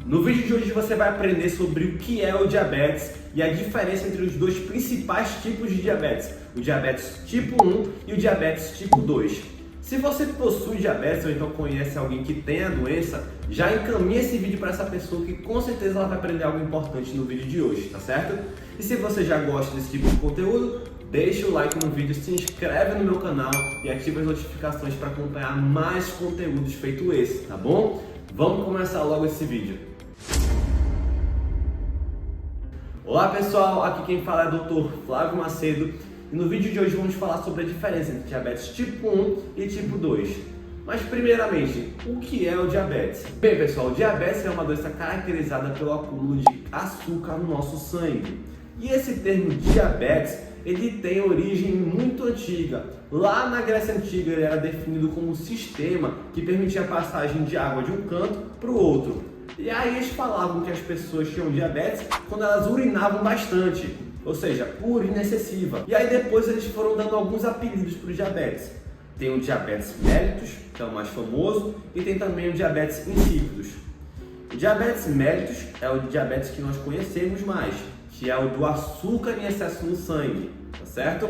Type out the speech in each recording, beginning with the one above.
No vídeo de hoje você vai aprender sobre o que é o diabetes e a diferença entre os dois principais tipos de diabetes, o diabetes tipo 1 e o diabetes tipo 2. Se você possui diabetes ou então conhece alguém que tem a doença, já encaminhe esse vídeo para essa pessoa que com certeza ela vai aprender algo importante no vídeo de hoje, tá certo? E se você já gosta desse tipo de conteúdo, deixa o like no vídeo, se inscreve no meu canal e ativa as notificações para acompanhar mais conteúdos feito esse, tá bom? Vamos começar logo esse vídeo. Olá pessoal, aqui quem fala é o Dr. Flávio Macedo e no vídeo de hoje vamos falar sobre a diferença entre diabetes tipo 1 e tipo 2. Mas primeiramente, o que é o diabetes? Bem pessoal, o diabetes é uma doença caracterizada pelo acúmulo de açúcar no nosso sangue. E esse termo diabetes, ele tem origem muito antiga. Lá na Grécia Antiga ele era definido como um sistema que permitia a passagem de água de um canto para o outro. E aí eles falavam que as pessoas tinham diabetes quando elas urinavam bastante, ou seja, urina excessiva. E aí depois eles foram dando alguns apelidos para o diabetes. Tem o diabetes mellitus, que é o mais famoso, e tem também o diabetes insípidos. O diabetes mellitus é o diabetes que nós conhecemos mais, que é o do açúcar em excesso no sangue, tá certo?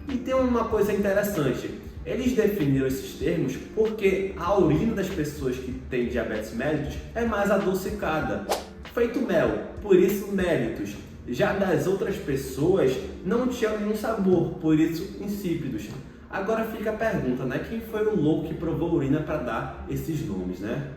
E tem uma coisa interessante, eles definiram esses termos porque a urina das pessoas que têm diabetes mellitus é mais adocicada, feito mel, por isso mellitus. Já das outras pessoas não tinha nenhum sabor, por isso insípidos. Agora fica a pergunta, né? Quem foi o louco que provou urina para dar esses nomes, né?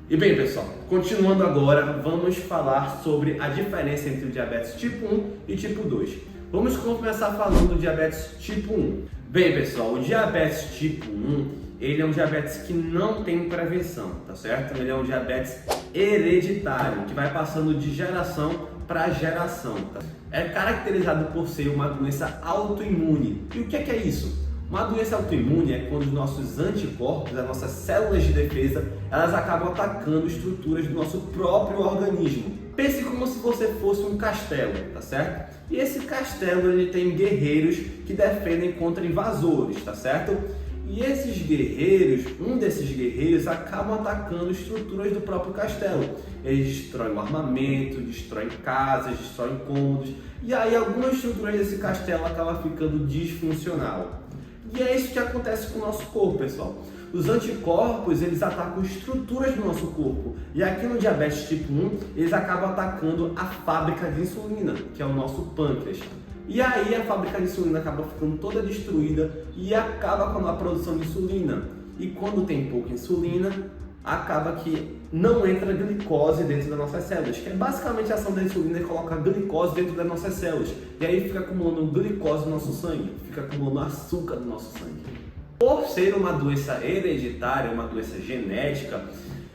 E bem pessoal, continuando agora, vamos falar sobre a diferença entre o diabetes tipo 1 e tipo 2. Vamos começar falando do diabetes tipo 1. Bem pessoal, o diabetes tipo 1, ele é um diabetes que não tem prevenção, tá certo? Ele é um diabetes hereditário, que vai passando de geração para geração. Tá? É caracterizado por ser uma doença autoimune. E o que é isso? Uma doença autoimune é quando os nossos anticorpos, as nossas células de defesa, elas acabam atacando estruturas do nosso próprio organismo. Pense como se você fosse um castelo, tá certo? E esse castelo ele tem guerreiros que defendem contra invasores, tá certo? E esses guerreiros, um desses guerreiros acabam atacando estruturas do próprio castelo. Eles destroem o armamento, destroem casas, destroem cômodos. E aí algumas estruturas desse castelo acabam ficando disfuncional. E é isso que acontece com o nosso corpo, pessoal. Os anticorpos, eles atacam estruturas do nosso corpo. E aqui no diabetes tipo 1, eles acabam atacando a fábrica de insulina, que é o nosso pâncreas. E aí a fábrica de insulina acaba ficando toda destruída e acaba com a produção de insulina. E quando tem pouca insulina, acaba que não entra glicose dentro das nossas células, que é basicamente a ação da insulina é colocar glicose dentro das nossas células. E aí fica acumulando glicose no nosso sangue, fica acumulando açúcar no nosso sangue. Por ser uma doença hereditária, uma doença genética,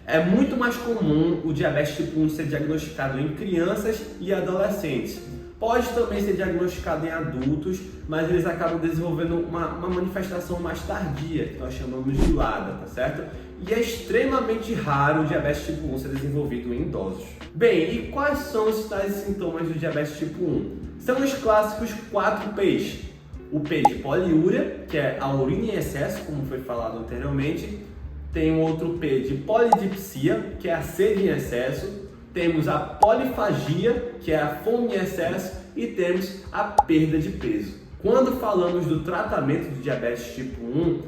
é muito mais comum o diabetes tipo 1 ser diagnosticado em crianças e adolescentes. Pode também ser diagnosticado em adultos, mas eles acabam desenvolvendo uma manifestação mais tardia, que nós chamamos de LADA, tá certo? E é extremamente raro o diabetes tipo 1 ser desenvolvido em idosos. Bem, e quais são os tais sintomas do diabetes tipo 1? São os clássicos 4 P's. O P de poliúria, que é a urina em excesso, como foi falado anteriormente. Tem o outro P de polidipsia, que é a sede em excesso. Temos a polifagia, que é a fome em excesso, e temos a perda de peso. Quando falamos do tratamento de diabetes tipo 1,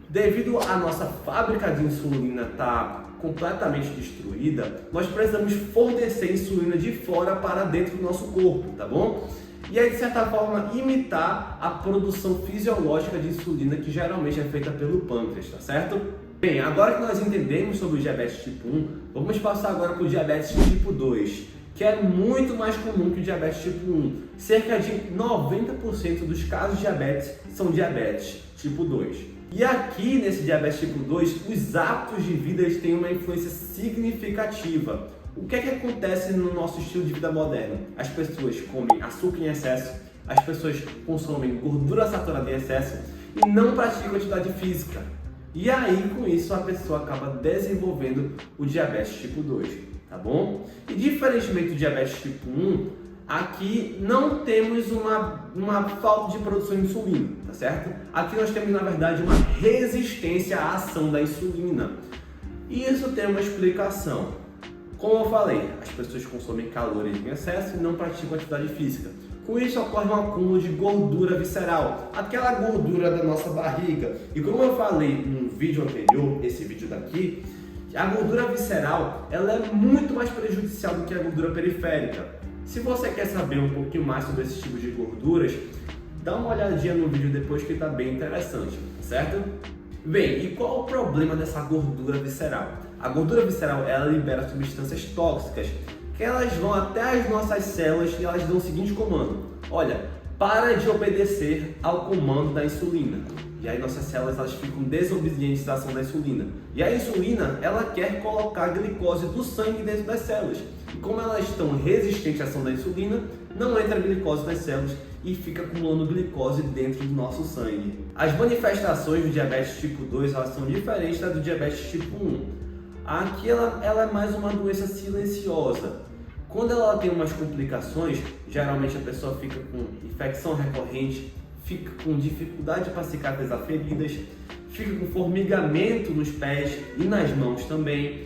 devido à nossa fábrica de insulina estar completamente destruída, nós precisamos fornecer insulina de fora para dentro do nosso corpo, tá bom? E aí, de certa forma, imitar a produção fisiológica de insulina que geralmente é feita pelo pâncreas, tá certo? Bem, agora que nós entendemos sobre o diabetes tipo 1, vamos passar agora para o diabetes tipo 2, que é muito mais comum que o diabetes tipo 1. Cerca de 90% dos casos de diabetes são diabetes tipo 2. E aqui nesse diabetes tipo 2, os hábitos de vida eles têm uma influência significativa. O que é que acontece no nosso estilo de vida moderno? As pessoas comem açúcar em excesso, as pessoas consomem gordura saturada em excesso e não praticam atividade física. E aí, com isso, a pessoa acaba desenvolvendo o diabetes tipo 2, tá bom? E diferentemente do diabetes tipo 1, aqui não temos uma falta de produção de insulina, tá certo? Aqui nós temos, na verdade, uma resistência à ação da insulina. E isso tem uma explicação. Como eu falei, as pessoas consomem calorias em excesso e não praticam atividade física. Com isso ocorre um acúmulo de gordura visceral, aquela gordura da nossa barriga. E como eu falei no vídeo anterior, esse vídeo daqui, a gordura visceral ela é muito mais prejudicial do que a gordura periférica. Se você quer saber um pouquinho mais sobre esses tipos de gorduras, dá uma olhadinha no vídeo depois que está bem interessante, certo? Bem, e qual o problema dessa gordura visceral? A gordura visceral ela libera substâncias tóxicas que elas vão até as nossas células e elas dão o seguinte comando: olha, para de obedecer ao comando da insulina. E aí nossas células elas ficam desobedientes à ação da insulina. E a insulina ela quer colocar a glicose do sangue dentro das células. E como elas estão resistentes à ação da insulina, não entra glicose nas células e fica acumulando glicose dentro do nosso sangue. As manifestações do diabetes tipo 2 elas são diferentes da do diabetes tipo 1. Aqui ela é mais uma doença silenciosa. Quando ela tem umas complicações, geralmente a pessoa fica com infecção recorrente, fica com dificuldade para cicatrizar feridas, fica com formigamento nos pés e nas mãos também,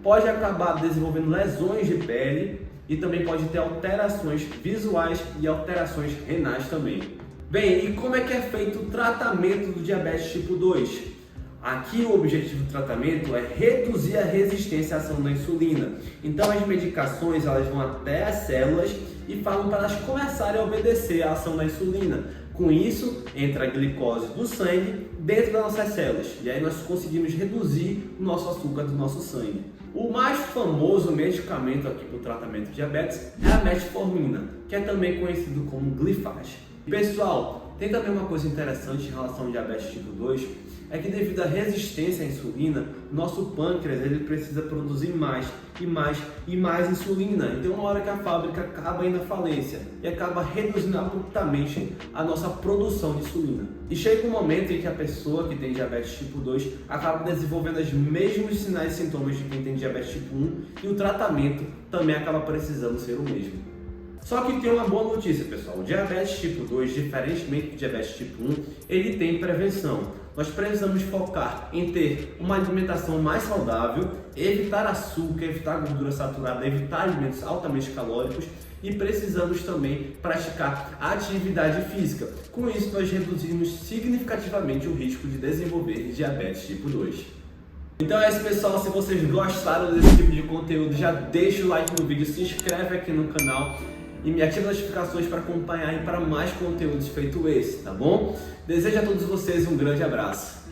pode acabar desenvolvendo lesões de pele e também pode ter alterações visuais e alterações renais também. Bem, e como é que é feito o tratamento do diabetes tipo 2? Aqui o objetivo do tratamento é reduzir a resistência à ação da insulina. Então as medicações elas vão até as células e falam para elas começarem a obedecer à ação da insulina. Com isso, entra a glicose do sangue dentro das nossas células e aí nós conseguimos reduzir o nosso açúcar do nosso sangue. O mais famoso medicamento aqui para o tratamento de diabetes é a metformina, que é também conhecido como Glifage. Pessoal, tem também uma coisa interessante em relação ao diabetes tipo 2, é que devido à resistência à insulina, nosso pâncreas ele precisa produzir mais e mais e mais insulina. Então uma hora que a fábrica acaba indo à falência e acaba reduzindo abruptamente a nossa produção de insulina. E chega um momento em que a pessoa que tem diabetes tipo 2 acaba desenvolvendo os mesmos sinais e sintomas de quem tem diabetes tipo 1 e o tratamento também acaba precisando ser o mesmo. Só que tem uma boa notícia, pessoal. O diabetes tipo 2, diferentemente do diabetes tipo 1, ele tem prevenção. Nós precisamos focar em ter uma alimentação mais saudável, evitar açúcar, evitar gordura saturada, evitar alimentos altamente calóricos e precisamos também praticar atividade física. Com isso, nós reduzimos significativamente o risco de desenvolver diabetes tipo 2. Então é isso, pessoal. Se vocês gostaram desse tipo de conteúdo, já deixa o like no vídeo, se inscreve aqui no canal e me ativa as notificações para acompanhar e para mais conteúdos feito esse, tá bom? Desejo a todos vocês um grande abraço.